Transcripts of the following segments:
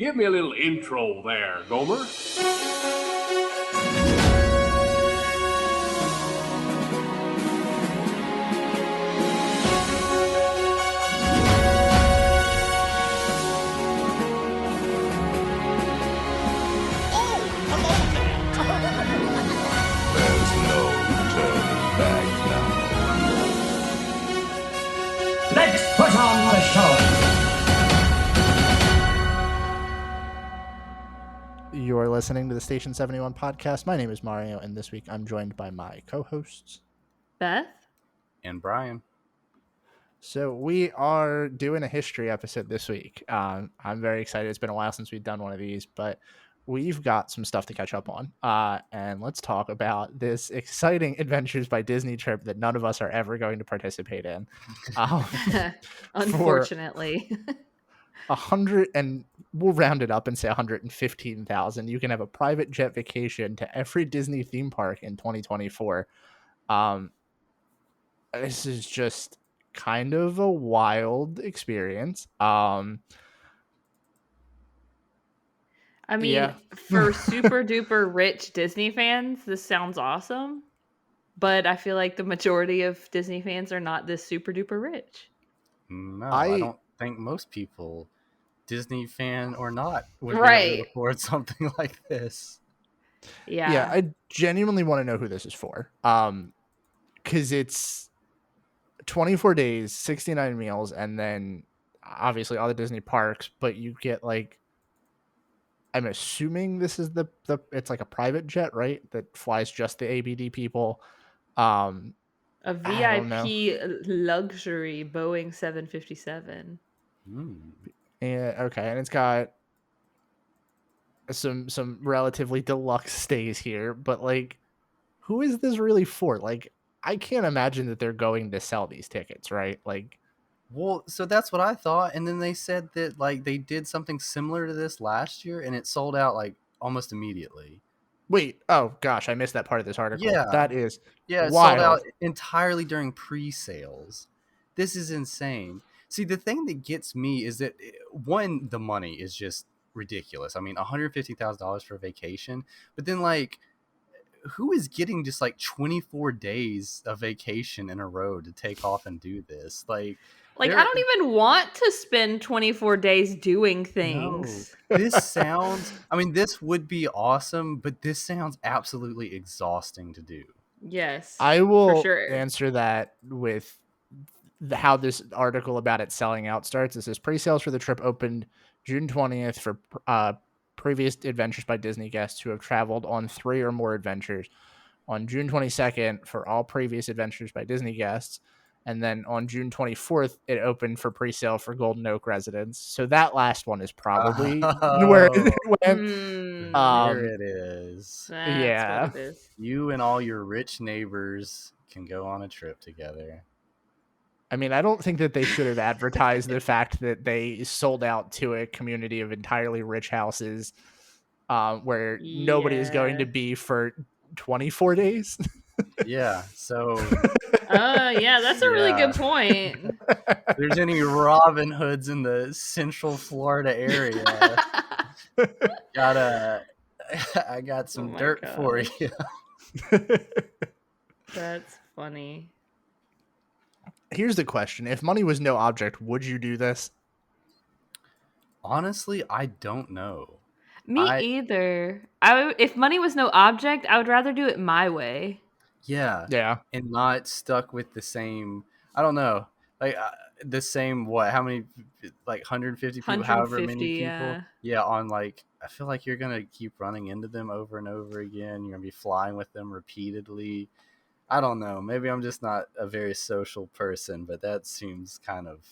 Give me a little intro there, Gomer. There's no turning back now. Let's put on the show. You're listening to the Station 71 podcast. My name is Mario, and this week I'm joined by my co-hosts, Beth? And Brian. So we are doing a history episode this week. I'm very excited. It's been a while since we've done one of these, but we've got some stuff to catch up on. And let's talk about this exciting Adventures by Disney trip that none of us are ever going to participate in. Unfortunately. 100, and we'll round it up and say 115,000. You can have a private jet vacation to every Disney theme park in 2024. This is just kind of a wild experience. I mean, Yeah. for super duper rich Disney fans, this sounds awesome. But I feel like the majority of Disney fans are not this super duper rich. No, I don't think most people, Disney fan or not, would be able to afford something like this. Yeah. I genuinely want to know who this is for. Because it's 24 days, 69 meals, and then obviously all the Disney parks, but you get like, I'm assuming this is the it's like a private jet, right? That flies just the ABD people. A VIP luxury Boeing 757. Yeah, okay, and it's got some relatively deluxe stays here, but like, who is this really for? Like, I can't imagine that they're going to sell these tickets, right? Like, well, so that's what I thought, and then they said that like they did something similar to this last year, and it sold out like almost immediately. Wait, oh gosh, I missed that part of this article. Yeah, that is it wild. sold out entirely during pre-sales. This is insane. See, the thing that gets me is that one, the money is just ridiculous. I mean, $150,000 for a vacation, but then like, who is getting just like 24 days of vacation in a row to take off and do this? Like I don't even want to spend 24 days doing things. No. This sounds, I mean, this would be awesome, but this sounds absolutely exhausting to do. Yes. I will for sure. answer that with how this article about it selling out starts. It says pre-sales for the trip opened June 20th for previous Adventures by Disney guests who have traveled on 3 or more adventures. On June 22nd for all previous Adventures by Disney guests. And then on June 24th, it opened for pre-sale for Golden Oak residents. So that last one is probably where it went. There it is. That's what it is. You and all your rich neighbors can go on a trip together. I mean, I don't think that they should have advertised the fact that they sold out to a community of entirely rich houses where nobody is going to be for 24 days. Yeah, so... that's a really good point. If there's any Robin Hoods in the Central Florida area, I got some dirt for you. That's funny. Here's the question. If money was no object, would you do this? Honestly, I don't know. Me either. If money was no object, I would rather do it my way. Yeah. And not stuck with the same, I don't know, like the same, how many, like 150 people, however many people. Yeah, on like, I feel like you're going to keep running into them over and over again. You're going to be flying with them repeatedly. I don't know. Maybe I'm just not a very social person, but that seems kind of,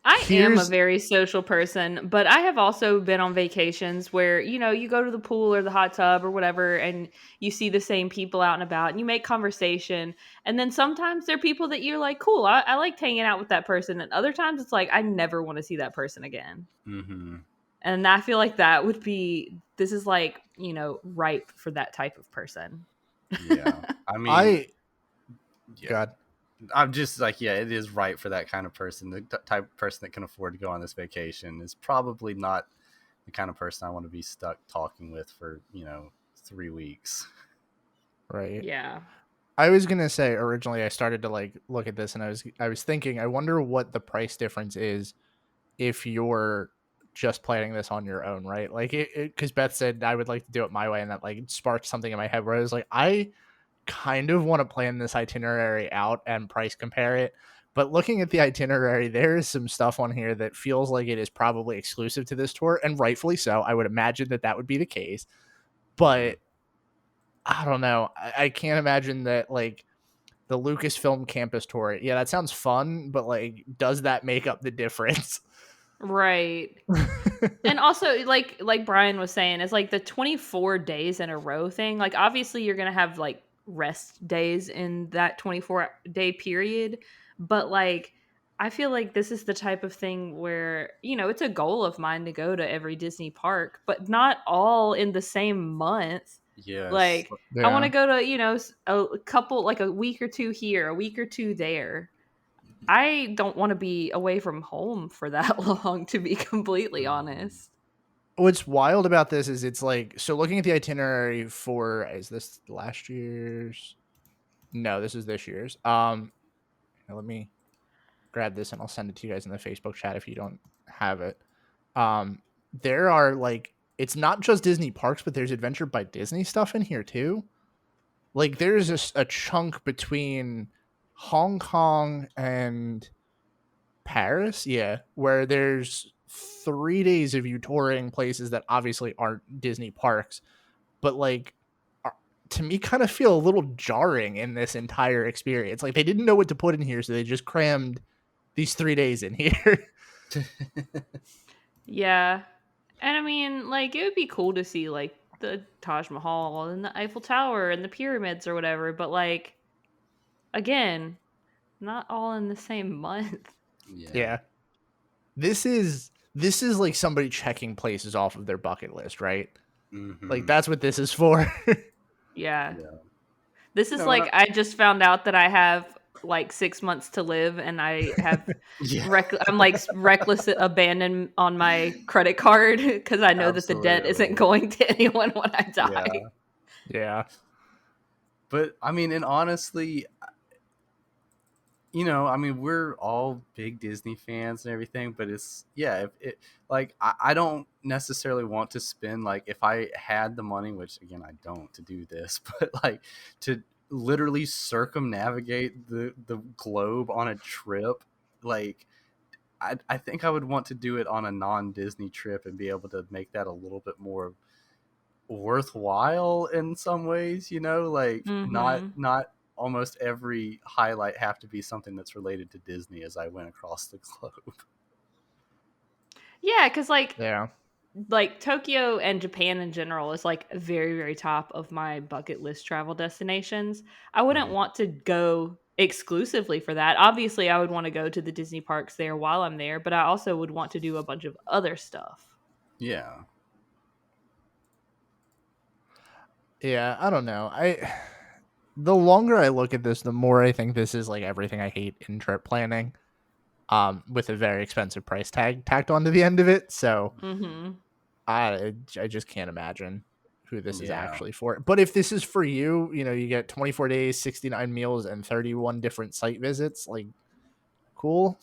I am a very social person, but I have also been on vacations where, you go to the pool or the hot tub or whatever, and you see the same people out and about, and you make conversation. And then sometimes there are people that you're like, cool, I liked hanging out with that person. And other times it's like, I never want to see that person again. Mm-hmm. And I feel like this is like, ripe for that type of person. Yeah. I mean, God. I'm just like, it is right for that kind of person. The type of person that can afford to go on this vacation is probably not the kind of person I want to be stuck talking with for 3 weeks. Right. Yeah. I was gonna say originally I started to like look at this and I was thinking I wonder what the price difference is if you're just planning this on your own, right? Like it because Beth said I would like to do it my way, and that like sparked something in my head where I was like, I kind of want to plan this itinerary out and price compare it. But looking at the itinerary, there is some stuff on here that feels like it is probably exclusive to this tour, and rightfully so. I would imagine that would be the case. But I don't know. I can't imagine that like the Lucasfilm campus tour. Yeah, that sounds fun, but like, does that make up the difference? Right. And also like Brian was saying, it's like the 24 days in a row thing. Like obviously you're going to have like rest days in that 24-day period, but like I feel like this is the type of thing where, it's a goal of mine to go to every Disney park, but not all in the same month. Yes. Like I want to go to, a couple, like a week or two here, a week or two there. I don't want to be away from home for that long, to be completely honest. What's wild about this is it's like, so looking at the itinerary is this last year's? No, this is this year's. Let me grab this and I'll send it to you guys in the Facebook chat if you don't have it. There are like, it's not just Disney parks, but there's Adventure by Disney stuff in here too. Like there's a chunk between Hong Kong and Paris, yeah, where there's 3 days of you touring places that obviously aren't Disney parks, but like to me kind of feel a little jarring in this entire experience. Like they didn't know what to put in here, so they just crammed these 3 days in here. Yeah. And I mean, like, it would be cool to see, like, the Taj Mahal and the Eiffel Tower and the pyramids or whatever, but, like, again, not all in the same month. Yeah. This is like somebody checking places off of their bucket list, right? Mm-hmm. Like that's what this is for. Yeah. This is like I just found out that I have like 6 months to live, and I have I'm like reckless abandon on my credit card because I know that the debt isn't going to anyone when I die. Yeah. But I mean, and honestly, I mean, we're all big Disney fans and everything, but I don't necessarily want to spend, like, if I had the money, which again, I don't, to do this, but like to literally circumnavigate the globe on a trip, like I think I would want to do it on a non-Disney trip and be able to make that a little bit more worthwhile in some ways, like not almost every highlight have to be something that's related to Disney as I went across the globe. Yeah, because like Tokyo and Japan in general is like very, very top of my bucket list travel destinations. I wouldn't want to go exclusively for that. Obviously, I would want to go to the Disney parks there while I'm there, but I also would want to do a bunch of other stuff. Yeah. Yeah, I don't know. The longer I look at this, the more I think this is like everything I hate in trip planning, with a very expensive price tag tacked onto the end of it. So I just can't imagine who this is actually for. But if this is for you, you get 24 days, 69 meals, and 31 different site visits. Like, cool.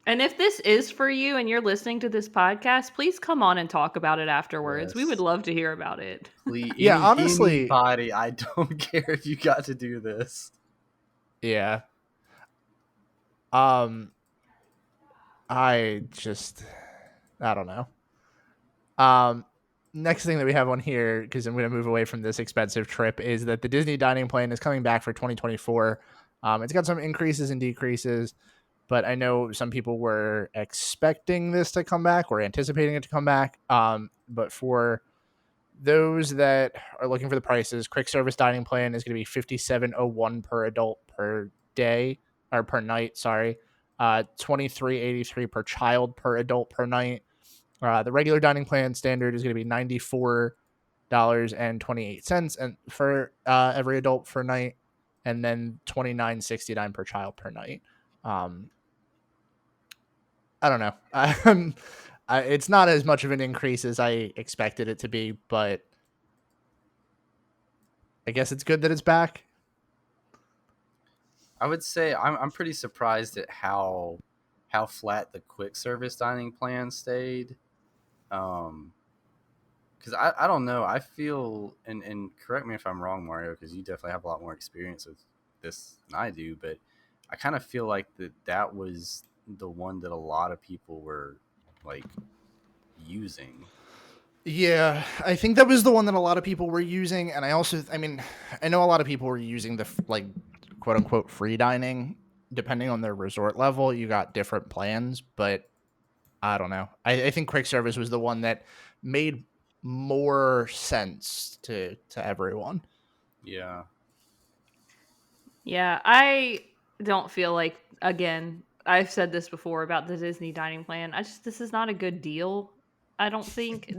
And if this is for you and you're listening to this podcast, please come on and talk about it afterwards. Yes. We would love to hear about it. Please, honestly, anybody, I don't care if you got to do this. Yeah. I don't know. Next thing that we have on here, because I'm going to move away from this expensive trip, is that the Disney dining plan is coming back for 2024. It's got some increases and decreases, but I know some people were expecting this to come back or anticipating it to come back. But for those that are looking for the prices, quick service dining plan is going to be $57.01 per adult per day, or per night. Sorry, $23.83 per child per adult per night. The regular dining plan standard is going to be $94.28 and for every adult per night, and then $29.69 per child per night. I don't know. It's not as much of an increase as I expected it to be, but I guess it's good that it's back. I would say I'm pretty surprised at how flat the quick service dining plan stayed. Because I don't know. I feel, and correct me if I'm wrong, Mario, because you definitely have a lot more experience with this than I do, but I kind of feel like that was the one that a lot of people were like using. Yeah, I think that was the one that a lot of people were using, and I know a lot of people were using the like quote unquote free dining. Depending on their resort level, you got different plans, but I don't know. I think quick service was the one that made more sense to everyone. Yeah. Yeah, I don't feel like, again, I've said this before about the Disney dining plan. This is not a good deal. I don't think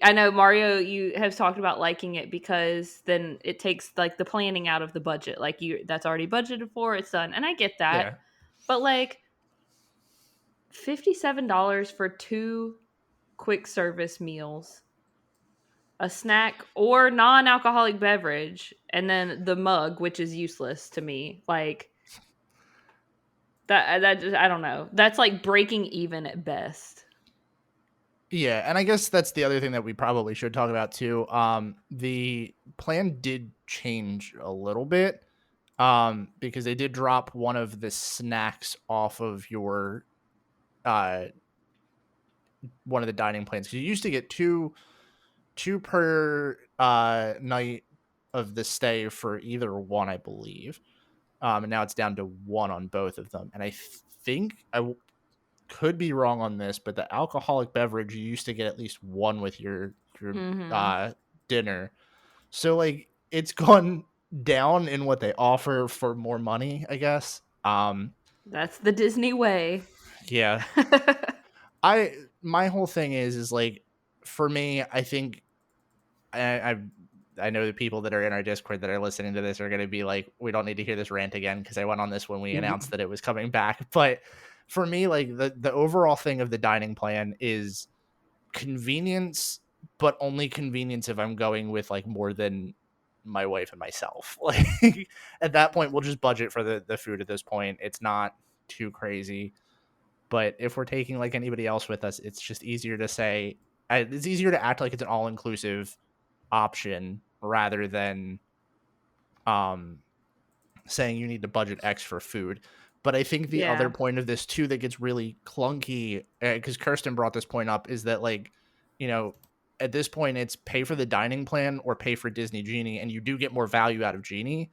I know Mario, you have talked about liking it because then it takes like the planning out of the budget. Like that's already budgeted for, it's done. And I get that. Yeah. But like $57 for 2 quick service meals, a snack or non-alcoholic beverage, and then the mug, which is useless to me. Like that just, I don't know. That's like breaking even at best. Yeah, and I guess that's the other thing that we probably should talk about too. The plan did change a little bit, because they did drop one of the snacks off of your uh one of the dining plans. Because you used to get two per night of the stay for either one, I believe. And now it's down to one on both of them. And I think could be wrong on this, but the alcoholic beverage you used to get at least one with your dinner. So like it's gone down in what they offer for more money, I guess. That's the Disney way. Yeah. My whole thing is like, for me, I think I know the people that are in our Discord that are listening to this are going to be like, we don't need to hear this rant again, because I went on this when we announced that it was coming back. But for me, like the overall thing of the dining plan is convenience, but only convenience if I'm going with like more than my wife and myself. Like at that point, we'll just budget for the food at this point. It's not too crazy. But if we're taking like anybody else with us, it's just easier to say, it's easier to act like it's an all-inclusive option rather than saying you need to budget X for food. But I think the other point of this too that gets really clunky, because Kirsten brought this point up, is that like, at this point it's pay for the dining plan or pay for Disney Genie, and you do get more value out of Genie.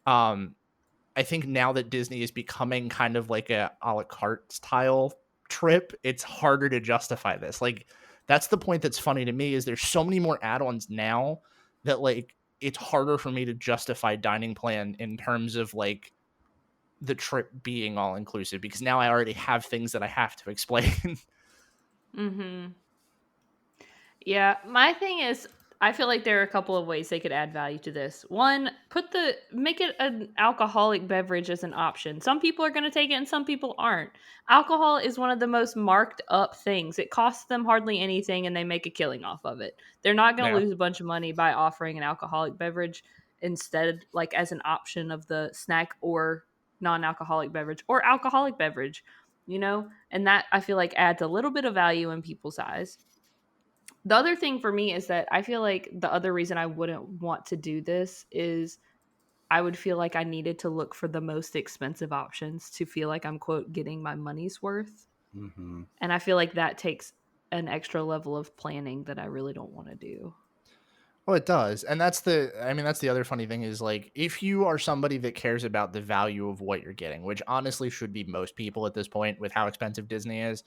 I think now that Disney is becoming kind of like a la carte style trip, it's harder to justify this. Like that's the point that's funny to me, is there's so many more add-ons now that like it's harder for me to justify dining plan in terms of like the trip being all inclusive, because now I already have things that I have to explain. Yeah, my thing is, I feel like there are a couple of ways they could add value to this. One, make it an alcoholic beverage as an option. Some people are going to take it and some people aren't. Alcohol is one of the most marked up things. It costs them hardly anything and they make a killing off of it. They're not going to lose a bunch of money by offering an alcoholic beverage instead, like as an option of the snack or non-alcoholic beverage or alcoholic beverage, and that I feel like adds a little bit of value in people's eyes. The other thing for me is that I feel like the other reason I wouldn't want to do this is I would feel like I needed to look for the most expensive options to feel like I'm, quote, getting my money's worth. And I feel like that takes an extra level of planning that I really don't want to do. Well, it does. And that's the other funny thing is like, if you are somebody that cares about the value of what you're getting, which honestly should be most people at this point with how expensive Disney is,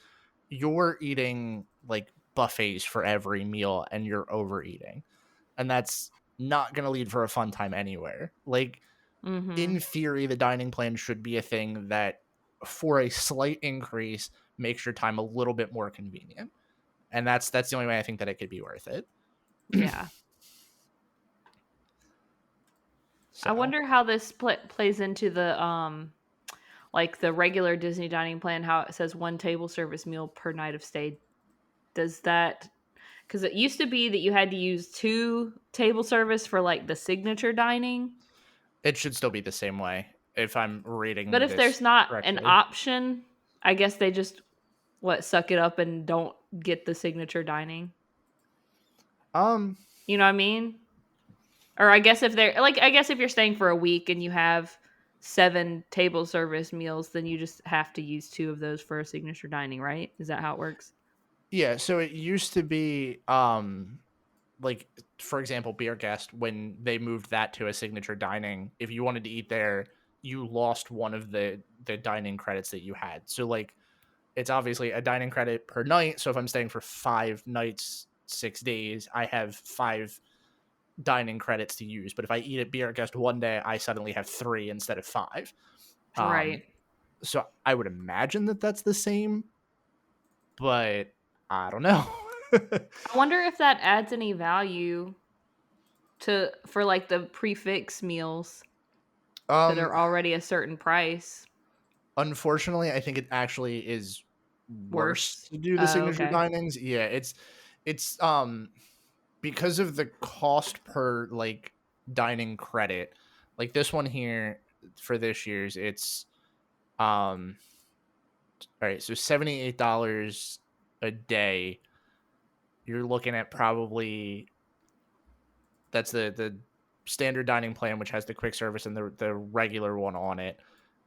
you're eating like buffets for every meal and you're overeating. And that's not going to lead for a fun time anywhere. Like in theory, the dining plan should be a thing that for a slight increase makes your time a little bit more convenient. And that's the only way I think that it could be worth it. Yeah. So. I wonder how this plays into the like the regular Disney dining plan, how it says 1 table service meal per night of stay does that, because it used to be that you had to use 2 table service for like the signature dining. It should still be the same way if I'm reading But if this there's not an correctly. option, I guess they just suck it up and don't get the signature dining. You know what I mean? Or I guess if they're like, I guess if you're staying for a week and you have 7 table service meals, then you just have to use 2 of those for a signature dining, right? Is that how it works? Yeah, so it used to be like, for example, Beer Guest, when they moved that to a signature dining, if you wanted to eat there, you lost one of the dining credits that you had. So like, it's obviously a dining credit per night. So if I'm staying for 5 nights, 6 days, I have 5 dining credits to use. But if I eat at Beer Guest one day, I suddenly have 3 instead of 5. Right. So I would imagine that that's the same, but I don't know. I wonder if that adds any value for like the prefix meals that are already a certain price. Unfortunately, I think it actually is worse to do the signature Okay. dinings. Yeah, it's because of the cost per like dining credit. Like this one here for this year's, it's all right, so $78 a day. You're looking at probably that's the standard dining plan, which has the quick service and the regular one on it.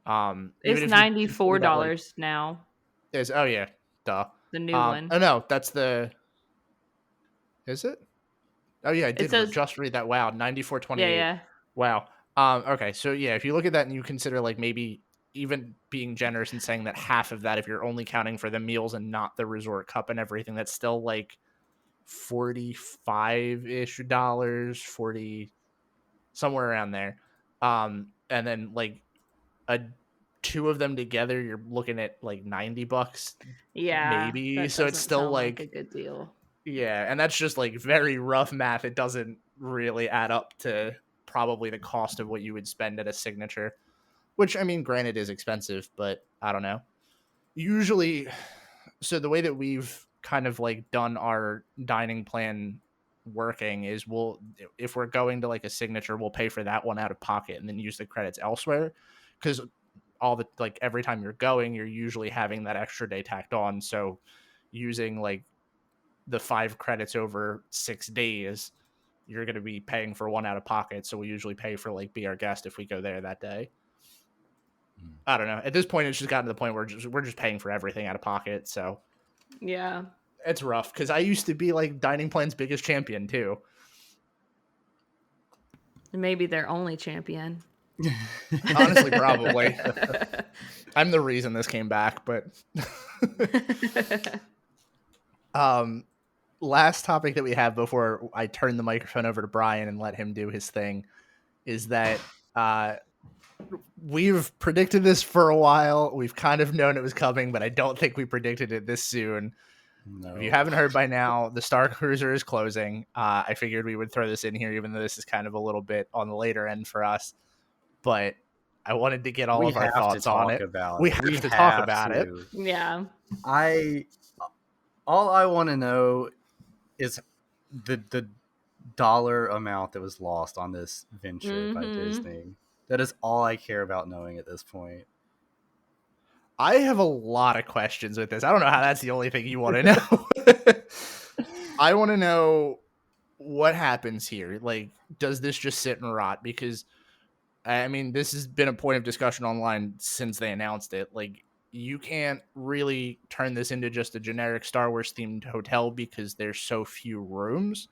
It's Even if you consider that like $94 now. is oh yeah, duh. The new one. Oh no, that's the is it? Oh yeah, I It did says just read that. Wow, 94.28. yeah. Wow. Okay, so yeah, if you look at that and you consider like maybe even being generous and saying that half of that, if you're only counting for the meals and not the resort cup and everything, that's still like 45-ish dollars, 40 somewhere around there. And then like a 2 of them together, you're looking at like $90 Yeah. maybe. That So it's doesn't still sound like a like good deal. yeah, and that's just like very rough math. It doesn't really add up to probably the cost of what you would spend at a signature, which I mean, granted is expensive, but I don't know. Usually, so the way that we've kind of like done our dining plan working is if we're going to like a signature, we'll pay for that one out of pocket and then use the credits elsewhere. Because all the like every time you're going, you're usually having that extra day tacked on. So using like the 5 credits over 6 days, you're going to be paying for one out of pocket. So we usually pay for like Be Our Guest if we go there that day. I don't know. At this point, it's just gotten to the point where we're just paying for everything out of pocket. So yeah, it's rough because I used to be like dining plan's biggest champion too. Maybe their only champion. Honestly, probably. I'm the reason this came back, but last topic that we have before I turn the microphone over to Brian and let him do his thing is that we've predicted this for a while. We've kind of known it was coming, but I don't think we predicted it this soon. No. If you haven't heard by now, the Star Cruiser is closing. I figured we would throw this in here, even though this is kind of a little bit on the later end for us. But I wanted to get all of our thoughts on it. We have to talk about it. Yeah. All I want to know is the dollar amount that was lost on this venture by Disney. That is all I care about knowing at this point. I have a lot of questions with this. I don't know how that's the only thing you want to know. I want to know what happens here. Like, does this just sit and rot? Because, I mean, this has been a point of discussion online since they announced it. Like, you can't really turn this into just a generic Star Wars themed hotel because there's so few rooms,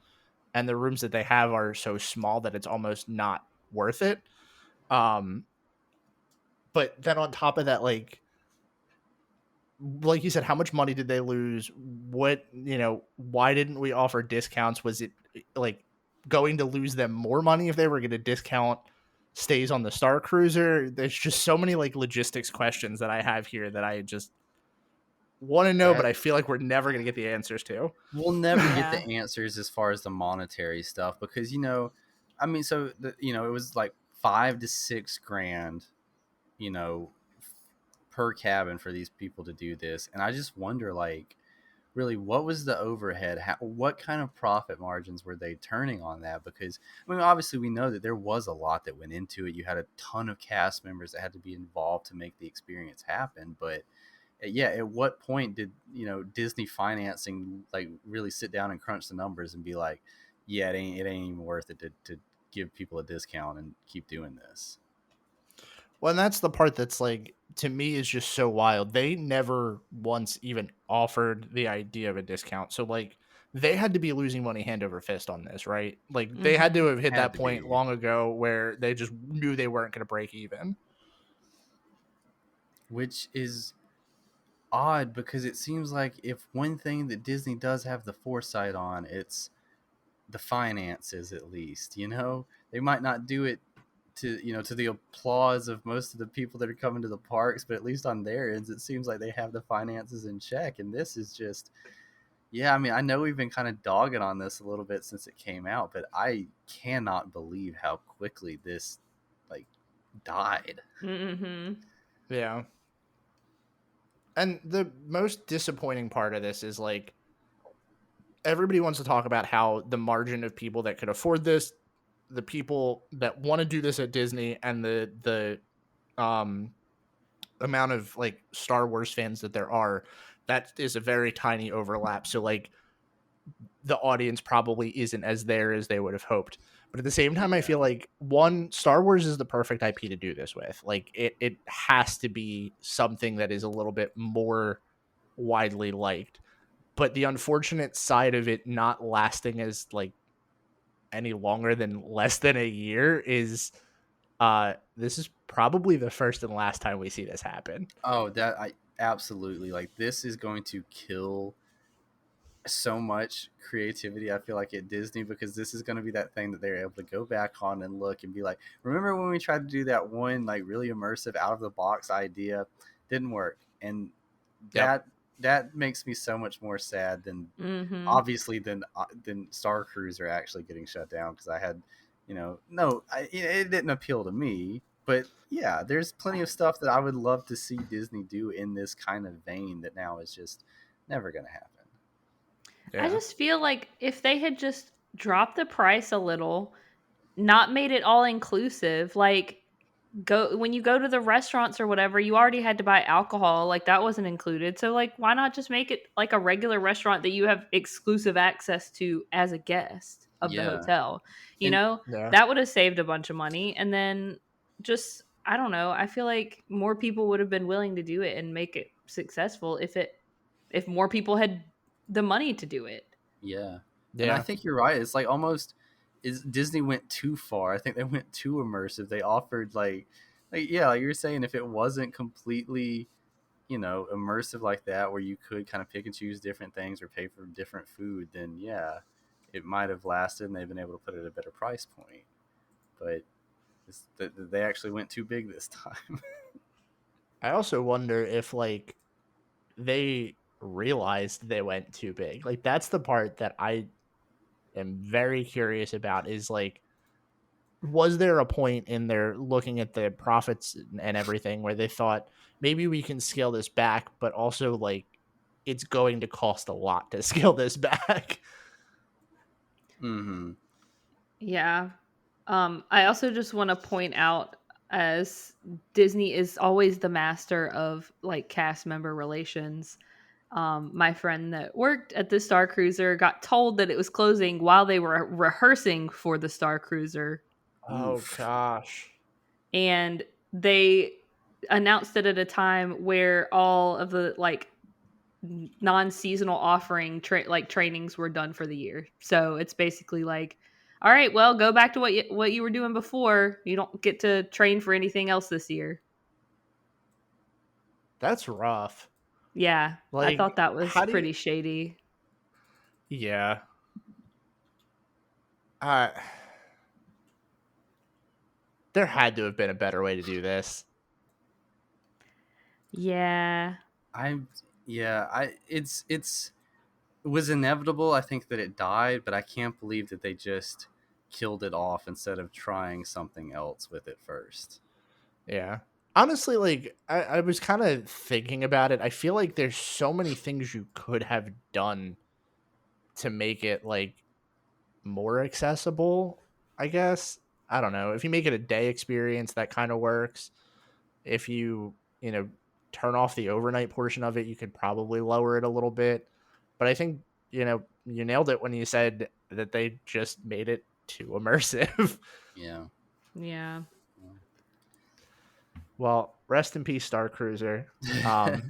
and the rooms that they have are so small that it's almost not worth it. But then on top of that, like you said, how much money did they lose? What, why didn't we offer discounts? Was it like going to lose them more money if they were going to discount stays on the Star Cruiser? There's just so many like logistics questions that I have here that I just want to know, but I feel like we're never going to get the answers to. We'll never get the answers as far as the monetary stuff because, it was like $5,000 to $6,000, per cabin for these people to do this. And I just wonder, like, really, what was the overhead? What kind of profit margins were they turning on that? Because I mean, obviously, we know that there was a lot that went into it. You had a ton of cast members that had to be involved to make the experience happen. But yeah, at what point did Disney financing like really sit down and crunch the numbers and be like, yeah, it ain't even worth it to give people a discount and keep doing this? Well, and that's the part that's like to me is just so wild. They never once even offered the idea of a discount. So like they had to be losing money hand over fist on this, right? Like they had to Mm-hmm. have hit Had that to point be. long ago where they just knew they weren't going to break even. Which is odd because it seems like if one thing that Disney does have the foresight on, it's the finances. At least they might not do it to the applause of most of the people that are coming to the parks, but at least on their ends it seems like they have the finances in check. And this is just, yeah, I mean, I know we've been kind of dogging on this a little bit since it came out, but I cannot believe how quickly this like died. Mm-hmm. Yeah. And the most disappointing part of this is like everybody wants to talk about how the margin of people that could afford this, the people that want to do this at Disney, and the um amount of like Star Wars fans that there are, that is a very tiny overlap. So like the audience probably isn't as there as they would have hoped. But at the same time, I Yeah. feel like one, Star Wars is the perfect IP to do this with. Like it has to be something that is a little bit more widely liked. But the unfortunate side of it not lasting as like any longer than less than a year is this is probably the first and last time we see this happen. Oh, that I absolutely, like, this is going to kill so much creativity, I feel like, at Disney, because this is going to be that thing that they're able to go back on and look and be like, remember when we tried to do that one like really immersive out of the box idea? Didn't work. And Yep. that makes me so much more sad than Mm-hmm. obviously than Star Cruiser actually getting shut down, because I had, no, it didn't appeal to me. But yeah, there's plenty of stuff that I would love to see Disney do in this kind of vein that now is just never going to happen. I Yeah. just feel like if they had just dropped the price a little, not made it all inclusive, like go when you go to the restaurants or whatever, you already had to buy alcohol, like that wasn't included. So like why not just make it like a regular restaurant that you have exclusive access to as a guest of the Yeah. hotel? You And know, Yeah. that would have saved a bunch of money, and then just I don't know, I feel like more people would have been willing to do it and make it successful if more people had the money to do it. yeah. And I Yeah. think you're right. It's like almost is Disney went too far. I think they went too immersive. They offered like yeah, like you're saying, if it wasn't completely immersive like that, where you could kind of pick and choose different things or pay for different food, then yeah, it might have lasted and they've been able to put it at a better price point. But they actually went too big this time. I also wonder if like they realized they went too big. Like that's the part that I am very curious about is like was there a point in their looking at the profits and everything where they thought maybe we can scale this back, but also like it's going to cost a lot to scale this back? Mm-hmm. Yeah. I also just want to point out, as Disney is always the master of like cast member relations. My friend that worked at the Star Cruiser got told that it was closing while they were rehearsing for the Star Cruiser, Oh Oof. gosh. and they announced it at a time where all of the like non-seasonal offering like trainings were done for the year. So it's basically like, all right, well, go back to what you were doing before. You don't get to train for anything else this year. That's rough. Yeah, I thought Like that was how do you pretty shady. yeah. Uh there had to have been a better way to do this. Yeah. I yeah, I it was inevitable. I think that it died, but I can't believe that they just killed it off instead of trying something else with it first. Yeah. Honestly, like I was kind of thinking about it. I feel like there's so many things you could have done to make it like more accessible, I guess. I don't know. If you make it a day experience, that kind of works. If you know, turn off the overnight portion of it, you could probably lower it a little bit. But I think, you nailed it when you said that they just made it too immersive. Yeah. Yeah. Well, rest in peace, Star Cruiser. Um,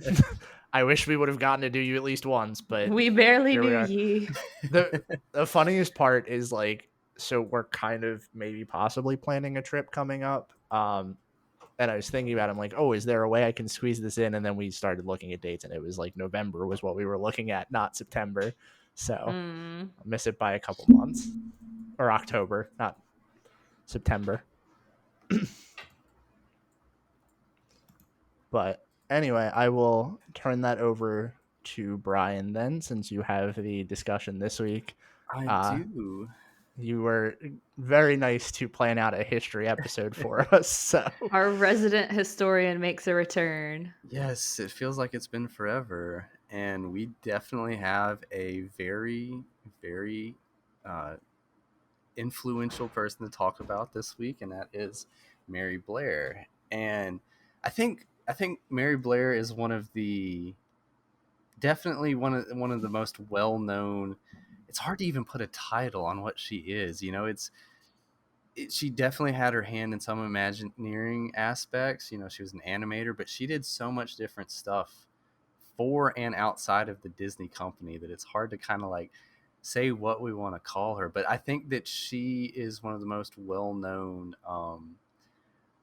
I wish we would have gotten to do you at least once, but We barely here we knew are. ye. The funniest part is like, so we're kind of maybe possibly planning a trip coming up. And I was thinking about it, I'm like, oh, is there a way I can squeeze this in? And then we started looking at dates, and it was like November was what we were looking at, not September. So I'll miss it by a couple months, or October, not September. But anyway, I will turn that over to Brian then, since you have the discussion this week. I Uh, do. you were very nice to plan out a history episode for us. So Our resident historian makes a return. Yes, it feels like it's been forever. And we definitely have a very, very uh, influential person to talk about this week, and that is Mary Blair. And I think Mary Blair is definitely one of the most well known. It's hard to even put a title on what she is. She definitely had her hand in some Imagineering aspects. She was an animator, but she did so much different stuff for and outside of the Disney company that it's hard to kind of like say what we want to call her. But I think that she is one of the most well-known, I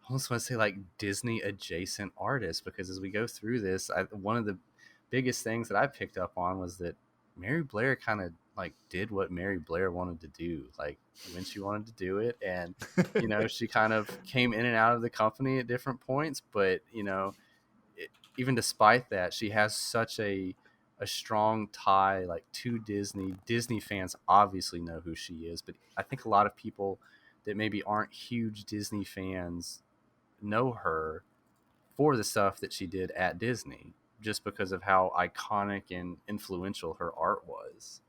almost want to say like Disney adjacent artists, because as we go through this, one of the biggest things that I picked up on was that Mary Blair kind of like did what Mary Blair wanted to do, like when she wanted to do it. And, she kind of came in and out of the company at different points, but, even despite that, she has such a strong tie like to Disney. Disney fans obviously know who she is, but I think a lot of people that maybe aren't huge Disney fans know her for the stuff that she did at Disney, just because of how iconic and influential her art was.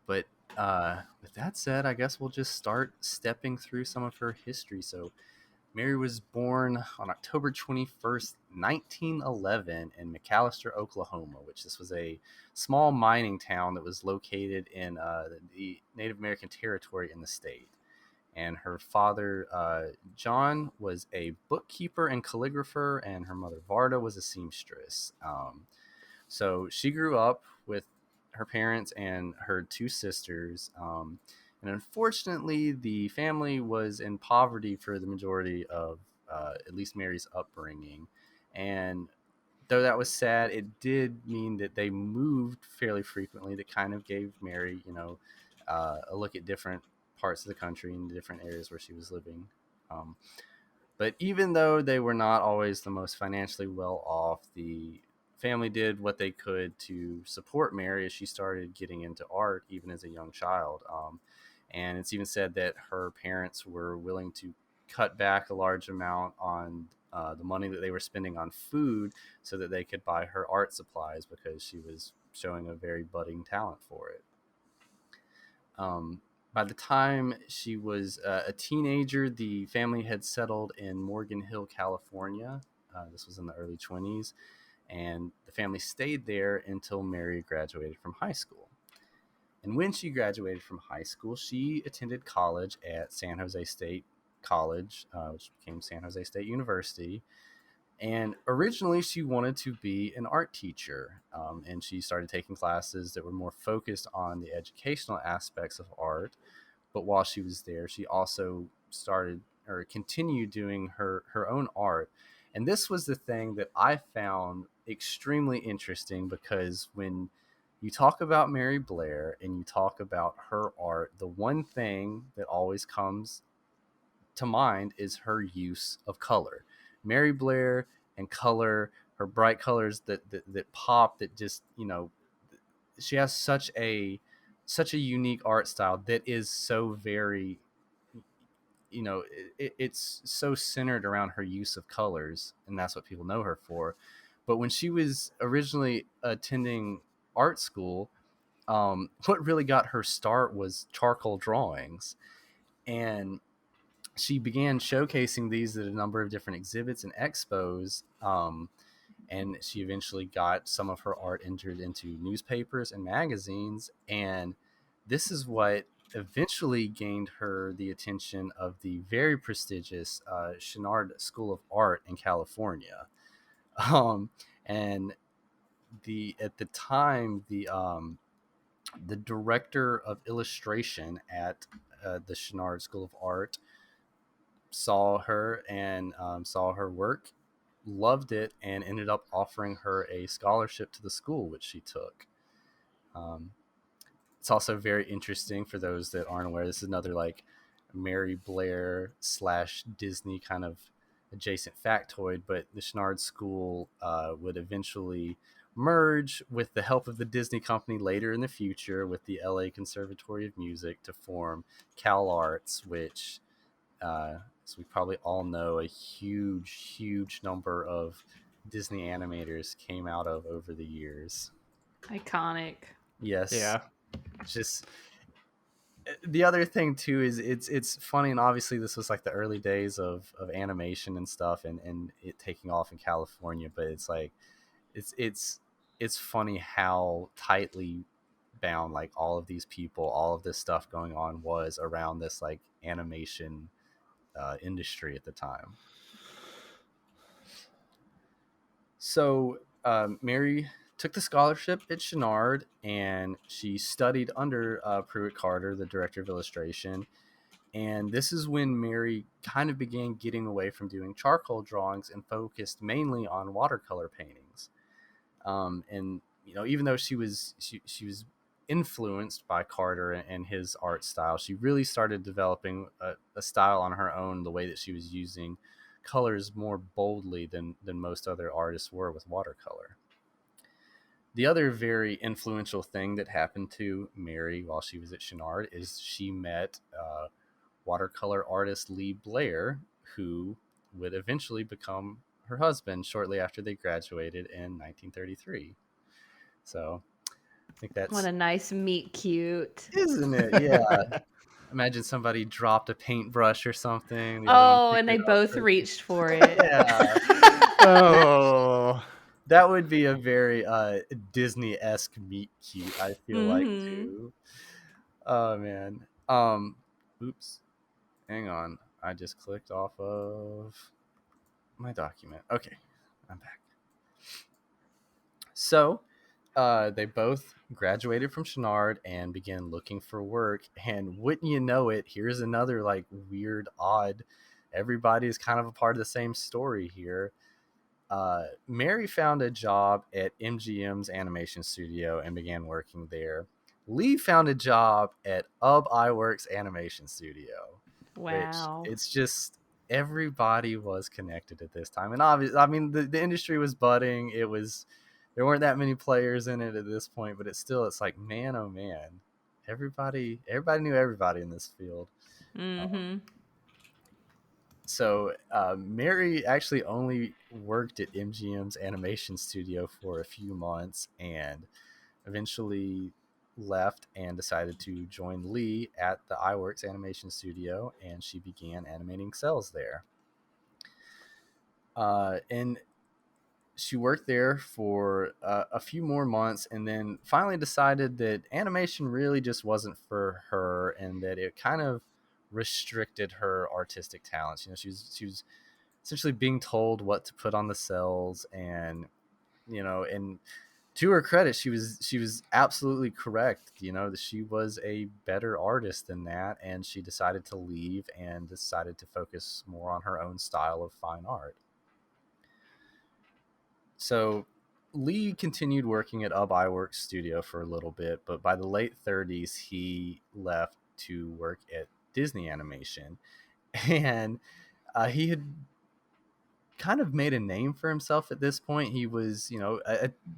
But with that said, I guess we'll just start stepping through some of her history. So Mary was born on October 21st, 1911 in McAlester, Oklahoma, which this was a small mining town that was located in the Native American territory in the state. And her father, John, was a bookkeeper and calligrapher, and her mother, Varda, was a seamstress. So she grew up with her parents and her two sisters. And unfortunately, the family was in poverty for the majority of at least Mary's upbringing. And though that was sad, it did mean that they moved fairly frequently. That kind of gave Mary, a look at different parts of the country and different areas where she was living. Um, but even though they were not always the most financially well off, the family did what they could to support Mary as she started getting into art, even as a young child. And it's even said that her parents were willing to cut back a large amount on the money that they were spending on food so that they could buy her art supplies, because she was showing a very budding talent for it. Um, by the time she was a teenager, the family had settled in Morgan Hill, California. This was in the early 20s, and the family stayed there until Mary graduated from high school. And when she graduated from high school, she attended college at San Jose State College, which became San Jose State University. And originally, she wanted to be an art teacher, and she started taking classes that were more focused on the educational aspects of art. But while she was there, she also started or continued doing her own art. And this was the thing that I found extremely interesting, because when you talk about Mary Blair and you talk about her art, the one thing that always comes to mind is her use of color. Mary Blair and color, her bright colors that pop, that just, she has such a unique art style that is so very it's so centered around her use of colors, and that's what people know her for. But when she was originally attending art school, what really got her start was charcoal drawings. And she began showcasing these at a number of different exhibits and expos. And she eventually got some of her art entered into newspapers and magazines. And this is what eventually gained her the attention of the very prestigious Chouinard School of Art in California. And at the time, the director of illustration at the Chouinard School of Art saw her and saw her work, loved it, and ended up offering her a scholarship to the school, which she took. It's also very interesting for those that aren't aware. This is another like Mary Blair / Disney kind of adjacent factoid, but the Chouinard School would eventually merge with the help of the Disney company later in the future with the LA Conservatory of Music to form Cal Arts, which, as we probably all know, a huge number of Disney animators came out of over the years. Iconic. Yes. Yeah. Just the other thing too is it's funny, and obviously this was like the early days of animation and stuff, and it taking off in California, but it's like it's funny how tightly bound like all of these people, all of this stuff going on was around this like animation industry at the time. So Mary took the scholarship at Chouinard, and she studied under Pruitt Carter, the director of illustration. And this is when Mary kind of began getting away from doing charcoal drawings and focused mainly on watercolor paintings. And even though she was influenced by Carter and his art style, she really started developing a style on her own, the way that she was using colors more boldly than most other artists were with watercolor. The other very influential thing that happened to Mary while she was at Chouinard is she met watercolor artist Lee Blair, who would eventually become her husband shortly after they graduated in 1933. So I think that's... What a nice meet cute. Isn't it? Yeah. Imagine somebody dropped a paintbrush or something. Oh, and they both reached for it. Yeah. Oh. That would be a very Disney-esque meet cute, I feel like, too. Oh, man. Oops. Hang on. I just clicked off of my document. Okay. I'm back. So, they both graduated from Chouinard and began looking for work. And wouldn't you know it, here's another like weird, odd, everybody's kind of a part of the same story here. Mary found a job at MGM's animation studio and began working there. Lee found a job at Iwerks Animation Studio. Wow. Which, it's just, everybody was connected at this time. And obviously, I mean, the industry was budding. There weren't that many players in it at this point, but it's like, man, oh man, everybody knew everybody in this field. Mm-hmm. So Mary actually only worked at MGM's animation studio for a few months and eventually left and decided to join Lee at the Iwerks Animation Studio, and she began animating cells there. And she worked there for a few more months, and then finally decided that animation really just wasn't for her, and that it kind of restricted her artistic talents. She was essentially being told what to put on the cells, and and to her credit, she was absolutely correct. She was a better artist than that, and she decided to leave and decided to focus more on her own style of fine art. So Lee continued working at Iwerks Studio for a little bit, but by the late 30s, he left to work at Disney Animation, and he had kind of made a name for himself at this point. He was,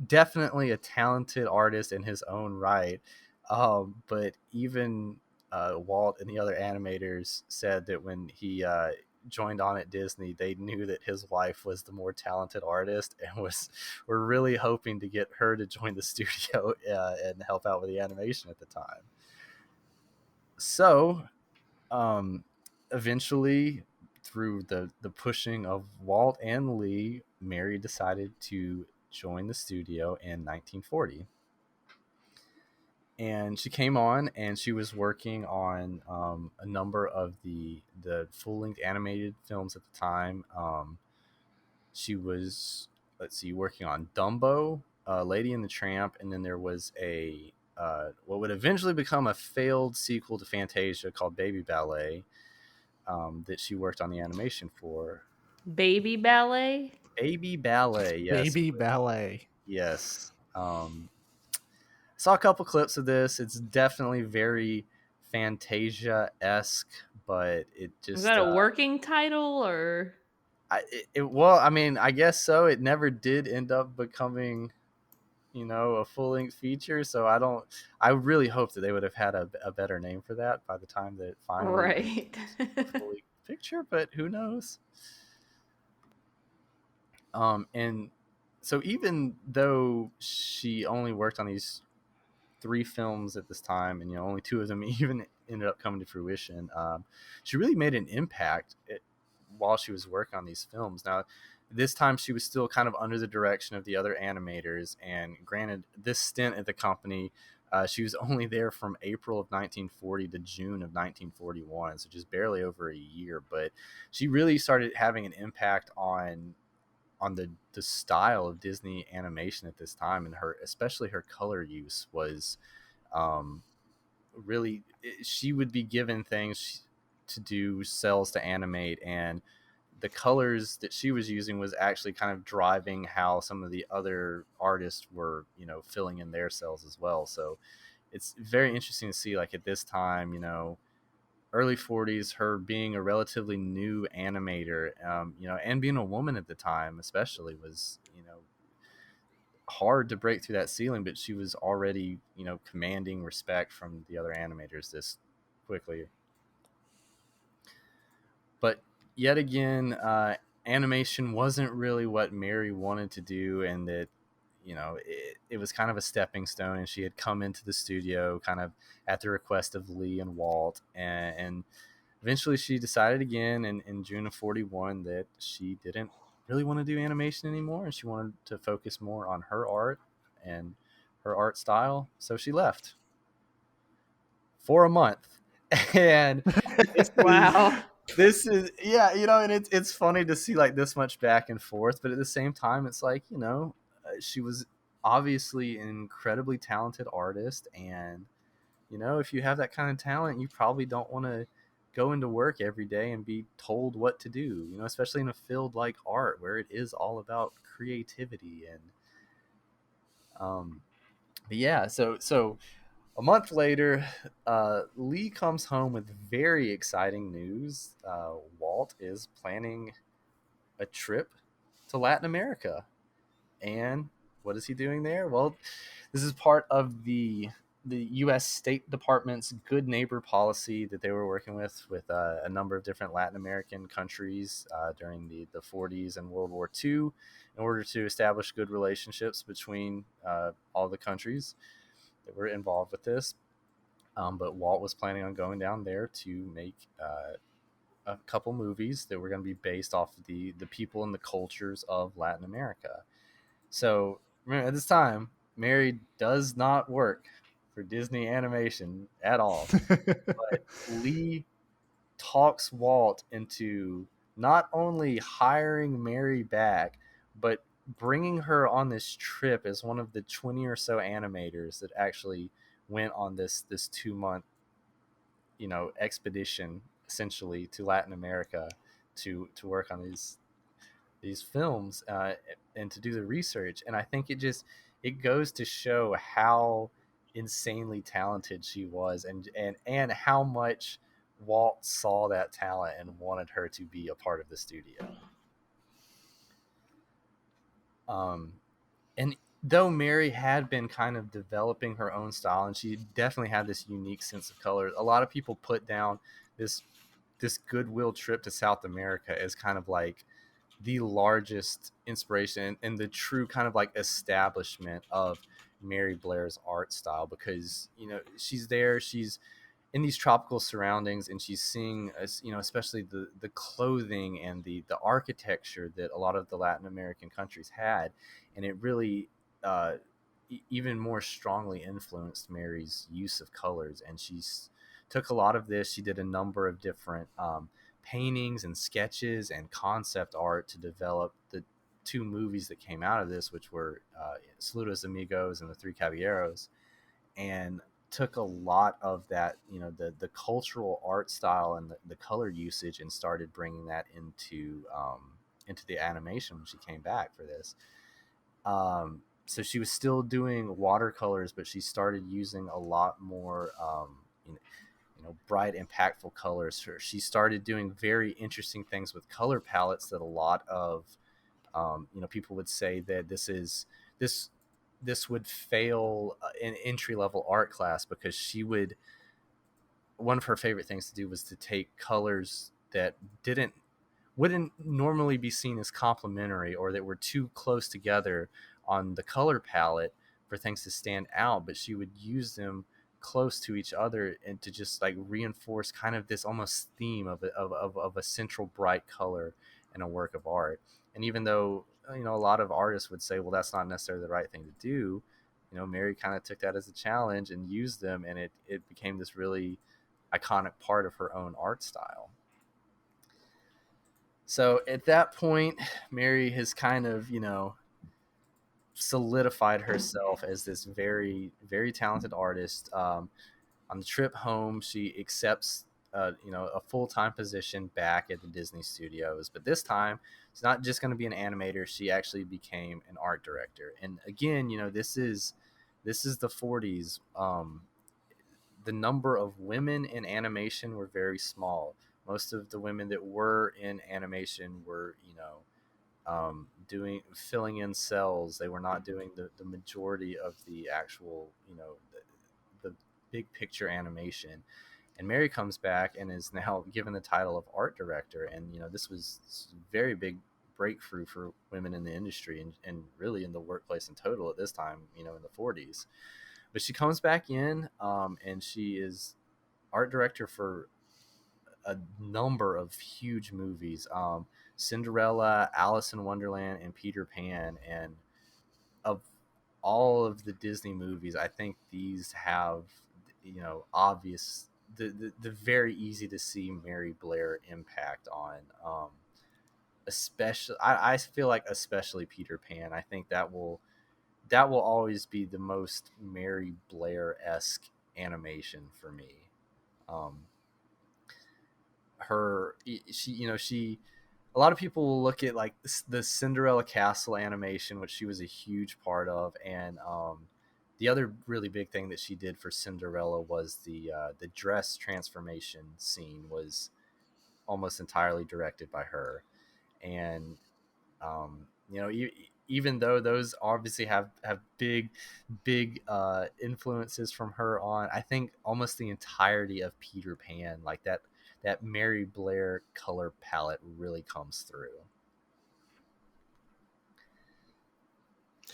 definitely a talented artist in his own right, but even Walt and the other animators said that when he joined on at Disney, they knew that his wife was the more talented artist and were really hoping to get her to join the studio and help out with the animation at the time. So eventually, through the pushing of Walt and Lee, Mary decided to join the studio in 1940. And she came on, and she was working on a number of the full-length animated films at the time. She was, let's see, working on Dumbo, Lady and the Tramp, and then there was a what would eventually become a failed sequel to Fantasia called Baby Ballet, that she worked on the animation for. Baby Ballet? Baby Ballet, yes. Baby Ballet. Yes. Saw a couple clips of this. It's definitely very Fantasia-esque, but it just... Is that a working title, or... Well, I mean, I guess so. It never did end up becoming, a full-length feature, so I really hope that they would have had a better name for that by the time that it finally right. a full-length picture, but who knows? And so even though she only worked on these 3 films at this time, and only 2 of them even ended up coming to fruition, she really made an impact while she was working on these films. Now, this time she was still kind of under the direction of the other animators, and granted, this stint at the company, she was only there from April of 1940 to June of 1941, so just barely over a year, but she really started having an impact on the style of Disney animation at this time, and especially her color use was really, she would be given things to do, cells to animate, and the colors that she was using was actually kind of driving how some of the other artists were filling in their cells as well. So it's very interesting to see, like, at this time, early 40s, her being a relatively new animator, and being a woman at the time especially, was hard to break through that ceiling, but she was already commanding respect from the other animators this quickly. But yet again, animation wasn't really what Mary wanted to do, and that it was kind of a stepping stone, and she had come into the studio kind of at the request of Lee and Walt, and eventually she decided again in June of 41 that she didn't really want to do animation anymore, and she wanted to focus more on her art and her art style. So she left for a month. And wow. This is yeah, and it's funny to see like this much back and forth, but at the same time, it's like, she was obviously an incredibly talented artist, and if you have that kind of talent, you probably don't want to go into work every day and be told what to do, especially in a field like art where it is all about creativity. And but yeah, so a month later, Lee comes home with very exciting news. Walt is planning a trip to Latin America. And what is he doing there? Well, this is part of the U.S. State Department's Good Neighbor policy that they were working with a number of different Latin American countries during the 40s and World War II, in order to establish good relationships between all the countries that were involved with this. But Walt was planning on going down there to make a couple movies that were going to be based off of the people and the cultures of Latin America. So remember, at this time, Mary does not work for Disney Animation at all. But Lee talks Walt into not only hiring Mary back, but bringing her on this trip as one of the 20 or so animators that actually went on this 2-month expedition essentially to Latin America to work on these films and to do the research. And I think it goes to show how insanely talented she was, and how much Walt saw that talent and wanted her to be a part of the studio. And though Mary had been kind of developing her own style, and she definitely had this unique sense of color, a lot of people put down this goodwill trip to South America as kind of like the largest inspiration and the true kind of like establishment of Mary Blair's art style, because she's there, she's in these tropical surroundings, and she's seeing especially the clothing and the architecture that a lot of the Latin American countries had, and it really even more strongly influenced Mary's use of colors. And she's took a lot of this. She did a number of different paintings and sketches and concept art to develop the two movies that came out of this, which were Saludos Amigos and The Three Caballeros, and took a lot of that, the cultural art style and the color usage, and started bringing that into the animation when she came back for this. So she was still doing watercolors, but she started using a lot more bright, impactful colors. She started doing very interesting things with color palettes that a lot of people would say that this would fail an entry level art class, because one of her favorite things to do was to take colors that wouldn't normally be seen as complementary, or that were too close together on the color palette for things to stand out, but she would use them close to each other and to just like reinforce kind of this almost theme of a central bright color in a work of art. And even though a lot of artists would say, well, that's not necessarily the right thing to do, Mary kind of took that as a challenge and used them, and it became this really iconic part of her own art style. So at that point, Mary has kind of solidified herself as this very, very talented artist. On the trip home, she accepts a full-time position back at the Disney Studios, but this time it's not just going to be an animator. She actually became an art director. And again, this is the 40s. The number of women in animation were very small. Most of the women that were in animation were filling in cells. They were not doing the majority of the actual the big picture animation. And Mary comes back and is now given the title of art director, and this was a very big breakthrough for women in the industry, and really in the workplace in total at this time, in the 40s. But she comes back in, and she is art director for a number of huge movies, Cinderella, Alice in Wonderland, and Peter Pan. And of all of the Disney movies, I think these have obvious, the very easy to see Mary Blair impact on, especially I feel like especially Peter Pan. I think that will always be the most Mary Blair-esque animation for me. She a lot of people will look at like the Cinderella Castle animation, which she was a huge part of, and the other really big thing that she did for Cinderella was the dress transformation scene was almost entirely directed by her. And even though those obviously have big influences from her on, I think almost the entirety of Peter Pan, like that Mary Blair color palette really comes through.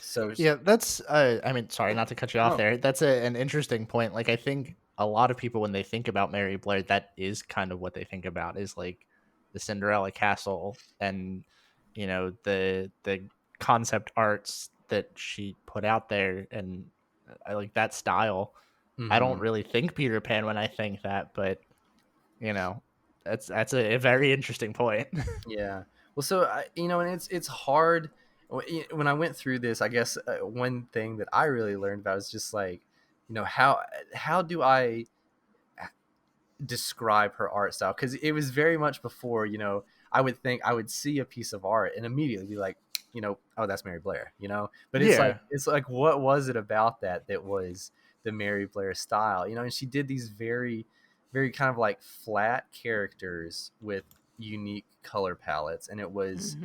So yeah, that's I mean, sorry, not to cut you off there. That's an interesting point. Like, I think a lot of people, when they think about Mary Blair, that is kind of what they think about, is like the Cinderella castle and the concept arts that she put out there, and I like that style. I don't really think Peter Pan when I think that, but that's a very interesting point. Yeah. Well, so and it's hard when I went through this. I guess one thing that I really learned about is just like, how do I describe her art style? Because it was very much before, I would think I would see a piece of art and immediately be like, oh, that's Mary Blair, but it's like what was it about that was the Mary Blair style, and she did these very, very kind of like flat characters with unique color palettes. And it was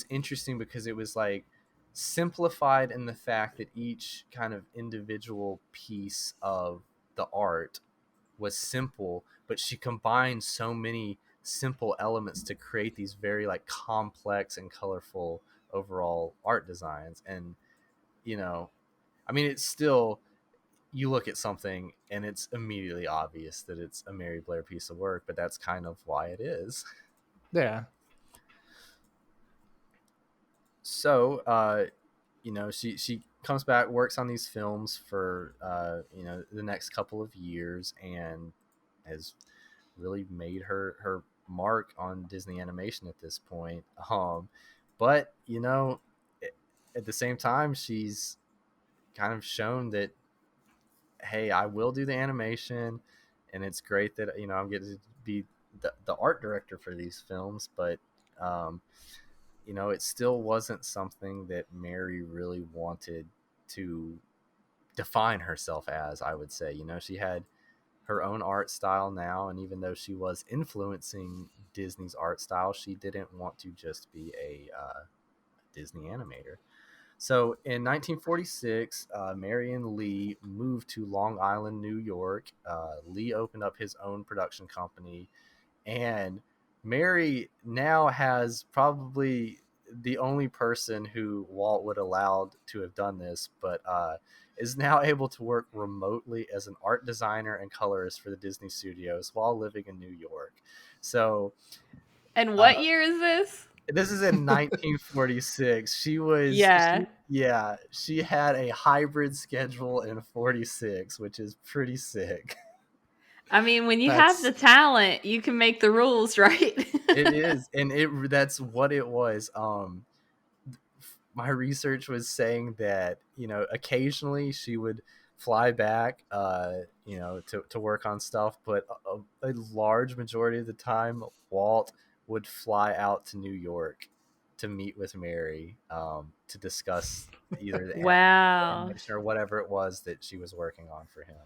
interesting because it was like simplified in the fact that each kind of individual piece of the art was simple, but she combined so many simple elements to create these very like complex and colorful overall art designs. And I mean, it's still, you look at something and it's immediately obvious that it's a Mary Blair piece of work, but that's kind of why it is. Yeah. So she comes back, works on these films for the next couple of years, and has really made her mark on Disney animation at this point. But at the same time, she's kind of shown that, hey, I will do the animation, and it's great that I'm getting to be the art director for these films, but it still wasn't something that Mary really wanted to define herself as, I would say. She had her own art style now, and even though she was influencing Disney's art style, she didn't want to just be a Disney animator. So in 1946, Mary and Lee moved to Long Island, New York. Lee opened up his own production company, and Mary now has probably the only person who Walt would allow to have done this, but is now able to work remotely as an art designer and colorist for the Disney studios while living in New York. So, and what year is this? This is in 1946. Yeah. She had a hybrid schedule in 46, which is pretty sick. I mean, when you have the talent, you can make the rules, right? It is, and that's what it was. My research was saying that occasionally she would fly back to work on stuff, but a large majority of the time Walt would fly out to New York to meet with Mary to discuss either the animation or whatever it was that she was working on for him.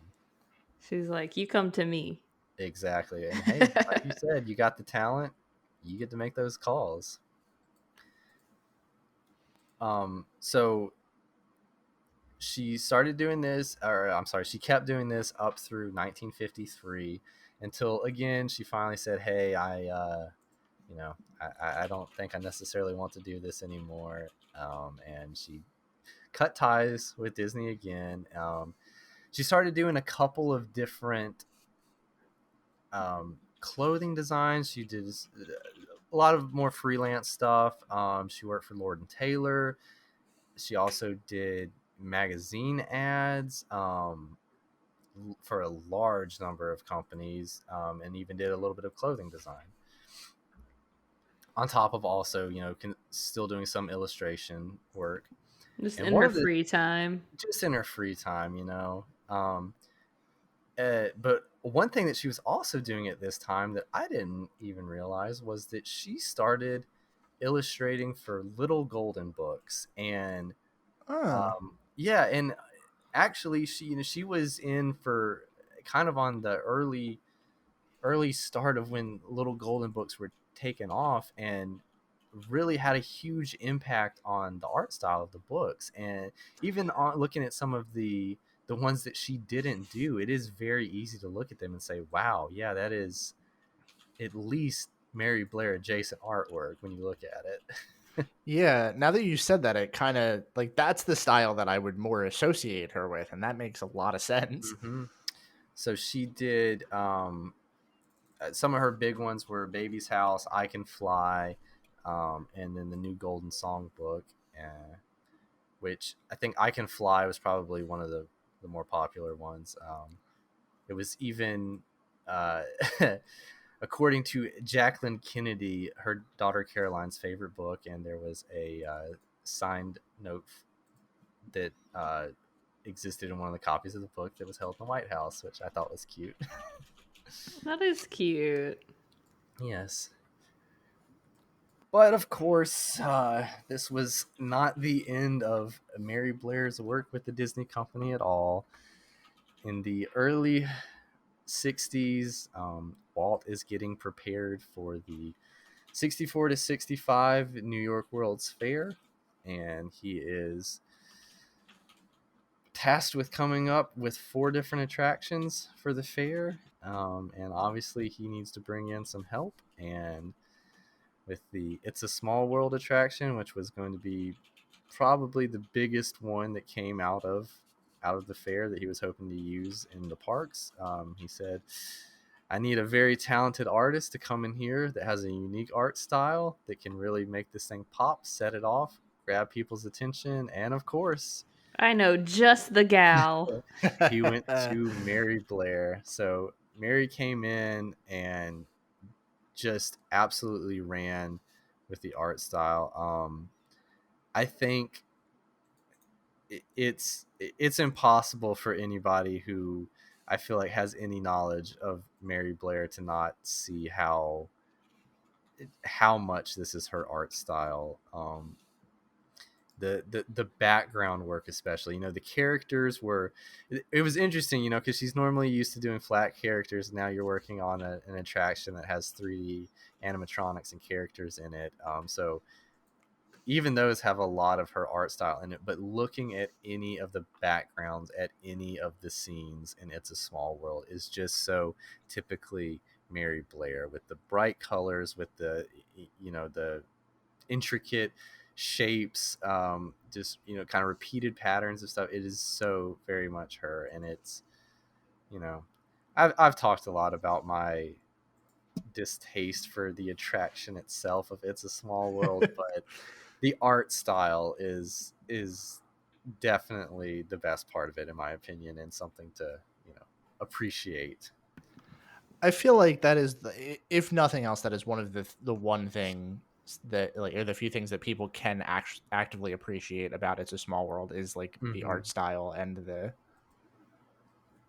She's like, you come to me. Exactly. And hey, like you said, you got the talent, you get to make those calls. So she started doing this, or I'm sorry, she kept doing this up through 1953 until again she finally said, hey, I don't think I necessarily want to do this anymore. And she cut ties with Disney again. She started doing a couple of different clothing designs. She did a lot of more freelance stuff. She worked for Lord and Taylor. She also did magazine ads for a large number of companies, and even did a little bit of clothing design. On top of also, still doing some illustration work. Just in her free time. Just in her free time, but one thing that she was also doing at this time that I didn't even realize was that she started illustrating for Little Golden Books. And and actually she was in for kind of on the early start of when Little Golden Books were taken off, and really had a huge impact on the art style of the books. And even on looking at some of the ones that she didn't do, it is very easy to look at them and say, wow, yeah, that is at least Mary Blair adjacent artwork when you look at it. Yeah, now that you said that, it kind of like that's the style that I would more associate her with, and that makes a lot of sense. Mm-hmm. So she did some of her big ones were Baby's House, I Can Fly, and then the New Golden Songbook, which I think I Can Fly was probably one of the more popular ones. It was even according to Jacqueline Kennedy, her daughter Caroline's favorite book, and there was a signed note that existed in one of the copies of the book that was held in the White House, which I thought was cute. That is cute. Yes. But of course, this was not the end of Mary Blair's work with the Disney Company at all. In the early 60s, Walt is getting prepared for the 64 to 65 New York World's Fair, and he is tasked with coming up with 4 different attractions for the fair. And obviously he needs to bring in some help, and with the It's a Small World attraction, which was going to be probably the biggest one that came out of the fair that he was hoping to use in the parks. He said, I need a very talented artist to come in here that has a unique art style that can really make this thing pop, set it off, grab people's attention, and of course, I know just the gal. he went to Mary Blair. So Mary came in and just absolutely ran with the art style. I think it's impossible for anybody who I feel like has any knowledge of Mary Blair to not see how much this is her art style. The background work, especially, the characters were, it was interesting, because she's normally used to doing flat characters. Now you're working on an attraction that has 3D animatronics and characters in it. So even those have a lot of her art style in it, but looking at any of the backgrounds at any of the scenes in It's a Small World is just so typically Mary Blair, with the bright colors, with the the intricate shapes, just kind of repeated patterns of stuff. It is so very much her. And it's, I've talked a lot about my distaste for the attraction itself of It's a Small World, but the art style is definitely the best part of it, in my opinion, and something to appreciate. I feel like that is, if nothing else, that is one of the one thing that, like, or the few things that people can actively appreciate about It's a Small World is like the art style and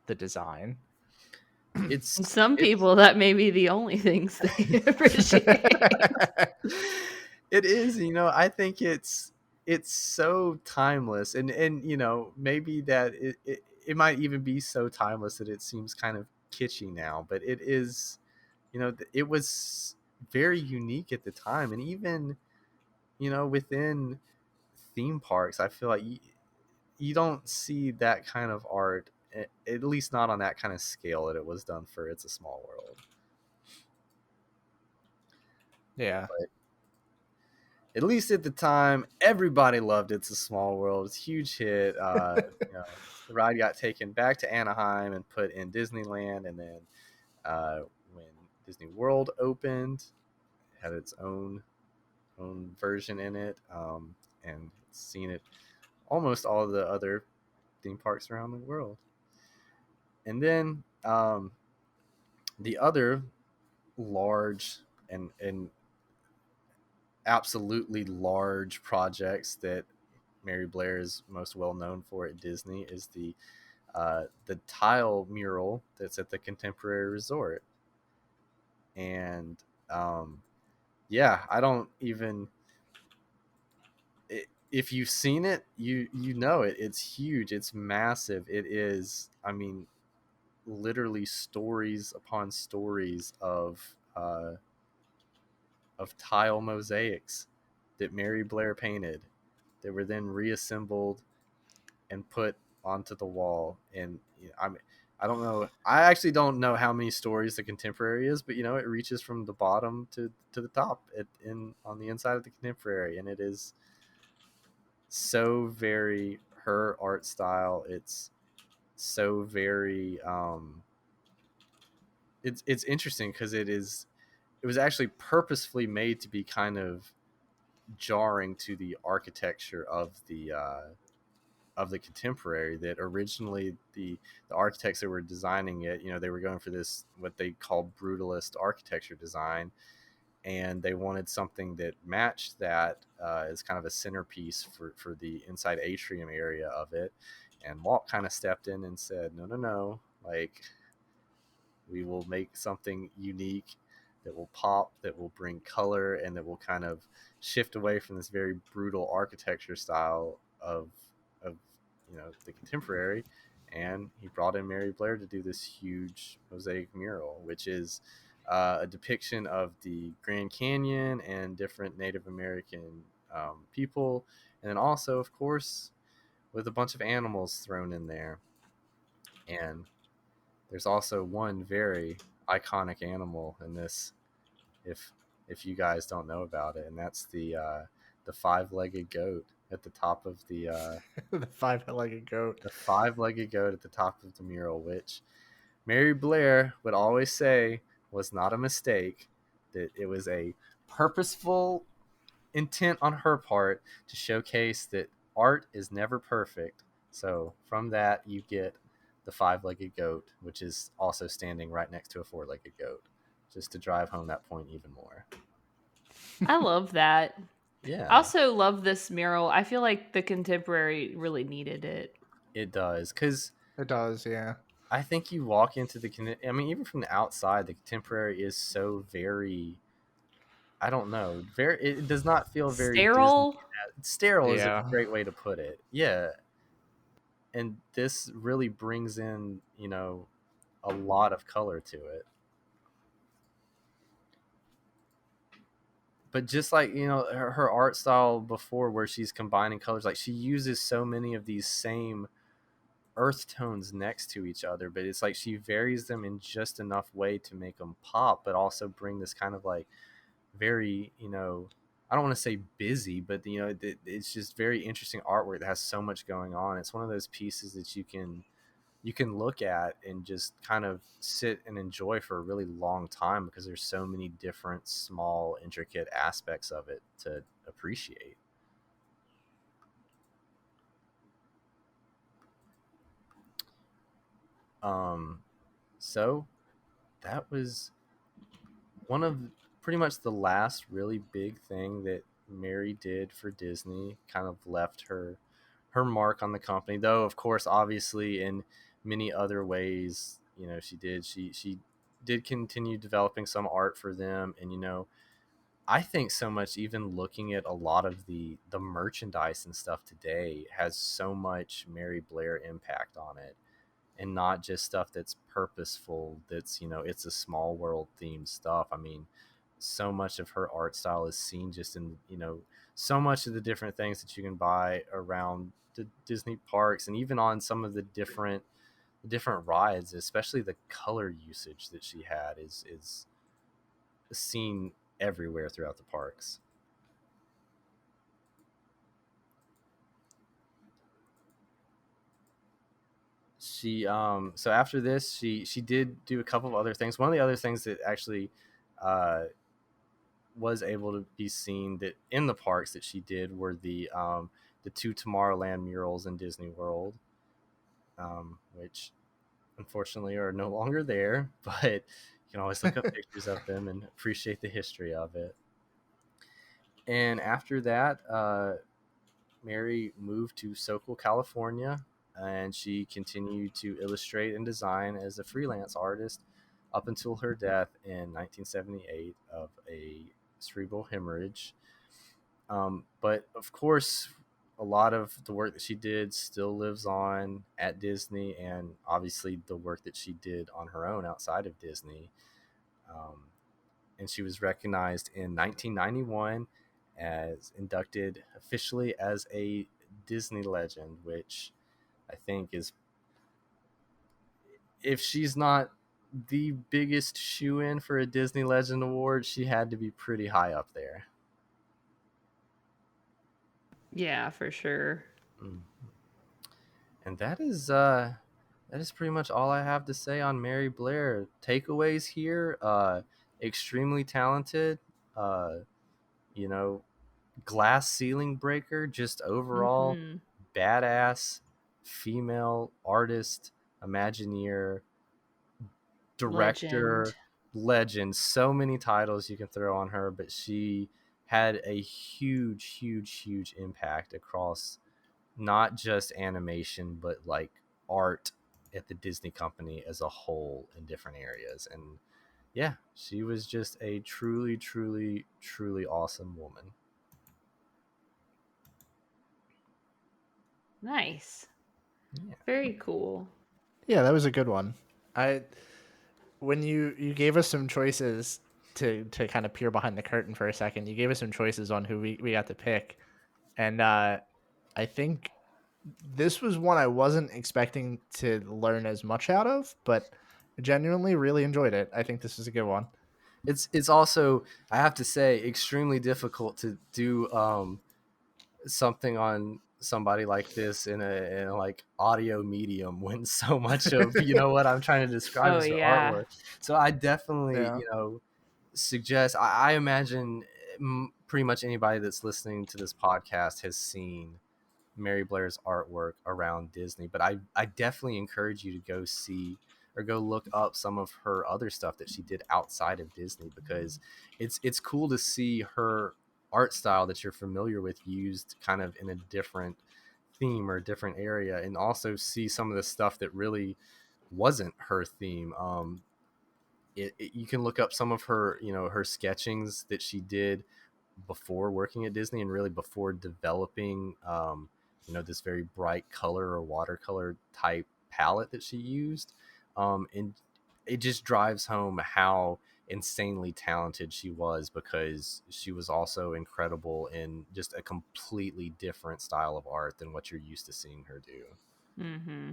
the design. Some people, that may be the only things they appreciate. It is, I think it's so timeless, and maybe that it might even be so timeless that it seems kind of kitschy now, but it is, it was very unique at the time. And even within theme parks, I feel like you don't see that kind of art, at least not on that kind of scale that it was done for It's a Small World. Yeah. But at least at the time, everybody loved It's a Small World. It's a huge hit. The ride got taken back to Anaheim and put in Disneyland, and then when Disney World opened, it had its own version in it, and seen it almost all of the other theme parks around the world. And then the other large and absolutely large projects that Mary Blair is most well known for at Disney is the tile mural that's at the Contemporary Resort. And yeah, I don't even, if you've seen it, you know it. It's huge. It's massive. It is, I mean, literally stories upon stories of tile mosaics that Mary Blair painted that were then reassembled and put onto the wall. And I don't know. I actually don't know how many stories the Contemporary is, but it reaches from the bottom to the top on the inside of the Contemporary, and it is so very her art style. It's so very it's interesting because it was actually purposefully made to be kind of jarring to the architecture of the Contemporary. That originally the architects that were designing it, they were going for this what they call brutalist architecture design, and they wanted something that matched that as kind of a centerpiece for the inside atrium area of it. And Walt kind of stepped in and said, no, like, we will make something unique that will pop, that will bring color, and that will kind of shift away from this very brutal architecture style of the Contemporary. And he brought in Mary Blair to do this huge mosaic mural, which is a depiction of the Grand Canyon and different Native American people, and then also, of course, with a bunch of animals thrown in there. And there's also one very iconic animal in this, if you guys don't know about it, and that's the five-legged goat at the top of The five-legged goat. the five-legged goat at the top of the mural, which Mary Blair would always say was not a mistake, that it was a purposeful intent on her part to showcase that art is never perfect. So from that, you get the five-legged goat, which is also standing right next to a four-legged goat, just to drive home that point even more. I love that. Yeah. I also love this mural. I feel like the contemporary really needed it. It does, because it does, yeah. I think you walk into I mean, even from the outside, the contemporary is so very, I don't know, very. It does not feel very sterile. Disney. Sterile is Yeah. a great way to put it. Yeah, and this really brings in, a lot of color to it. But just like, her art style before, where she's combining colors, like she uses so many of these same earth tones next to each other, but it's like she varies them in just enough way to make them pop, but also bring this kind of like very, I don't want to say busy, but it's just very interesting artwork that has so much going on. It's one of those pieces that you can look at and just kind of sit and enjoy for a really long time, because there's so many different small intricate aspects of it to appreciate. So that was one of pretty much the last really big thing that Mary did for Disney. Kind of left her mark on the company, though of course obviously in many other ways, she did continue developing some art for them. And I think so much, even looking at a lot of the merchandise and stuff today, has so much Mary Blair impact on it, and not just stuff that's purposeful, that's it's a small world themed stuff. I mean, so much of her art style is seen just in so much of the different things that you can buy around the Disney parks, and even on some of the different rides. Especially the color usage that she had is seen everywhere throughout the parks. She so after this, she did do a couple of other things. One of the other things that actually was able to be seen that in the parks that she did were the two Tomorrowland murals in Disney World, which unfortunately are no longer there, but you can always look up pictures of them and appreciate the history of it. And after that, Mary moved to Sokol, California, and she continued to illustrate and design as a freelance artist up until her death in 1978 of a cerebral hemorrhage. But of course, a lot of the work that she did still lives on at Disney, and obviously the work that she did on her own outside of Disney. And she was recognized in 1991 as inducted officially as a Disney legend, which I think is, if she's not the biggest shoe-in for a Disney Legend Award, she had to be pretty high up there. Yeah, for sure. And that is pretty much all I have to say on Mary Blair. Takeaways here: extremely talented, glass ceiling breaker, just overall badass female artist, Imagineer, director, legend. So many titles you can throw on her, but she had a huge impact across not just animation, but like art at the Disney company as a whole in different areas. And yeah, she was just a truly awesome woman. Nice. Yeah. Very cool. Yeah, that was a good one. When you gave us some choices to kind of peer behind the curtain for a second, you gave us some choices on who we got to pick. And I think this was one I wasn't expecting to learn as much out of, but genuinely really enjoyed it. I think this is a good one. It's also, I have to say, extremely difficult to do something on somebody like this in a like audio medium when so much of what I'm trying to describe Oh is her yeah. artwork. So I definitely Yeah. suggest, I imagine pretty much anybody that's listening to this podcast has seen Mary Blair's artwork around Disney, but I definitely encourage you to go see or go look up some of her other stuff that she did outside of Disney, because it's cool to see her art style that you're familiar with used kind of in a different theme or a different area, and also see some of the stuff that really wasn't her theme. You can look up some of her, her sketchings that she did before working at Disney, and really before developing, this very bright color or watercolor type palette that she used. And it just drives home how insanely talented she was, because she was also incredible in just a completely different style of art than what you're used to seeing her do. Mm-hmm.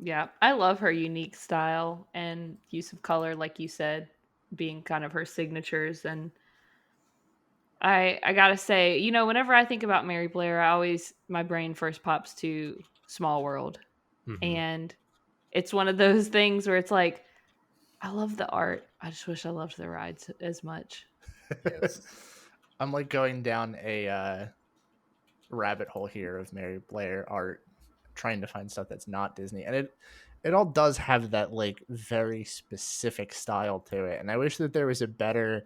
Yeah, I love her unique style and use of color, like you said, being kind of her signatures. And I gotta say, whenever I think about Mary Blair, my brain first pops to Small World, Mm-hmm. and it's one of those things where it's like, I love the art. I just wish I loved the rides as much. Yes. I'm like going down a rabbit hole here of Mary Blair art, trying to find stuff that's not Disney, and it all does have that like very specific style to it. And I wish that there was a better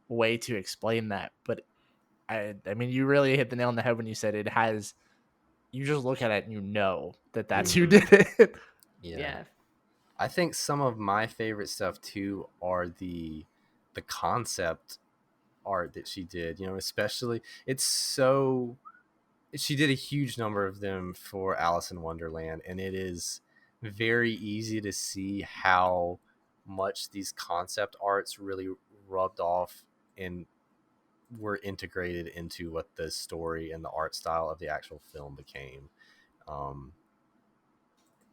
way to explain that, but I mean, you really hit the nail on the head when you said it has. You just look at it and you know that that's who did it. Yeah. I think some of my favorite stuff too are the concept art that she did, especially she did a huge number of them for Alice in Wonderland, and it is very easy to see how much these concept arts really rubbed off and were integrated into what the story and the art style of the actual film became. um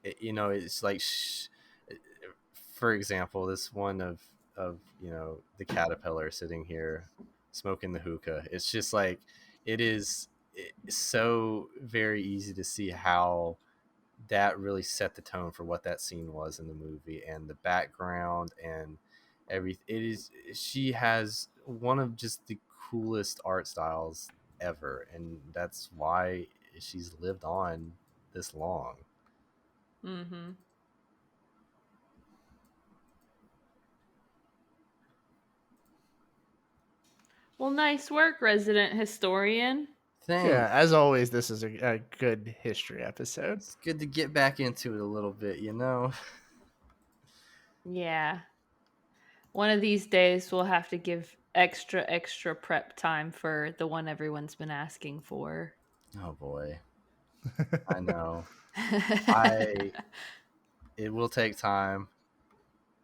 it's like for example, this one of the caterpillar sitting here smoking the hookah. It's just like, it's so very easy to see how that really set the tone for what that scene was in the movie, and the background and everything. She has one of just the coolest art styles ever, and that's why she's lived on this long. Mm-hmm. Well, nice work, resident historian. Yeah, Thanks. as always, this is a good history episode. It's good to get back into it a little bit, Yeah. One of these days we'll have to give extra prep time for the one everyone's been asking for. Oh boy. I know. I It will take time.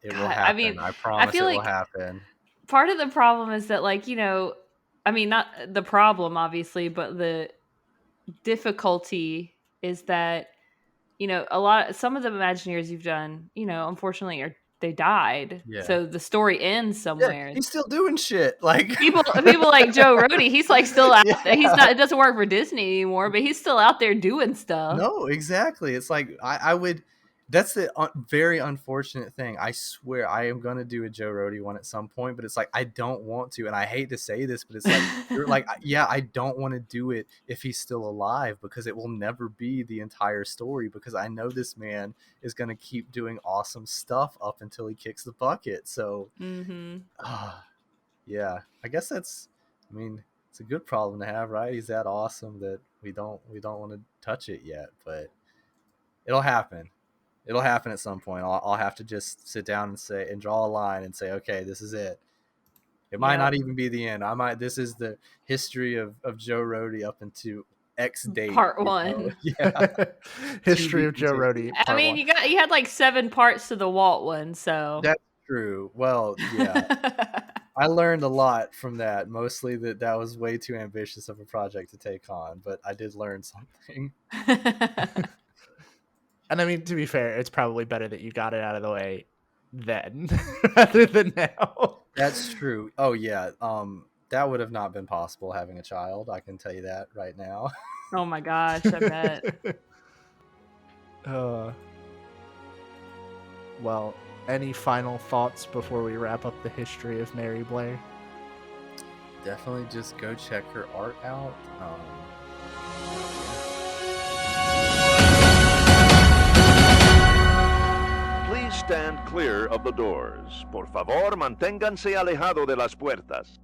It will God, I happen. mean, I I promise feel it will like happen. part of the problem is that, like, I mean, not the problem, obviously, but the difficulty is that, some of the Imagineers you've done, unfortunately, they died. Yeah. So the story ends Yeah, somewhere. he's still doing shit. Like People like Joe Rody, he's like still out there. He's yeah. not. It doesn't work for Disney anymore, but he's still out there doing stuff. No, exactly. It's like I would. That's the very unfortunate thing. I swear I am gonna do a Joe Rody one at some point, but it's like I don't want to, and I hate to say this, but it's like you're like, yeah, I don't want to do it if he's still alive, because it will never be the entire story, because I know this man is gonna keep doing awesome stuff up until he kicks the bucket. So, Mm-hmm. yeah, I guess that's. I mean, it's a good problem to have, right? He's that awesome that we don't want to touch it yet, but it'll happen. It'll happen at some point. I'll have to just sit down and say and draw a line and say, okay, this is it. It might not even be the end. This is the history of Joe Rody up into X date. Part 1. Yeah. History of Joe Rohde. I mean, you had like 7 parts to the Walt one, so that's true. Well, yeah. I learned a lot from that. Mostly that was way too ambitious of a project to take on, but I did learn something. And I mean, to be fair, it's probably better that you got it out of the way then rather than now. That's true. Oh yeah. That would have not been possible having a child. I can tell you that right now. Oh my gosh, I bet. Well, any final thoughts before we wrap up the history of Mary Blair? Definitely just go check her art out. Please stand clear of the doors. Por favor, manténganse alejado de las puertas.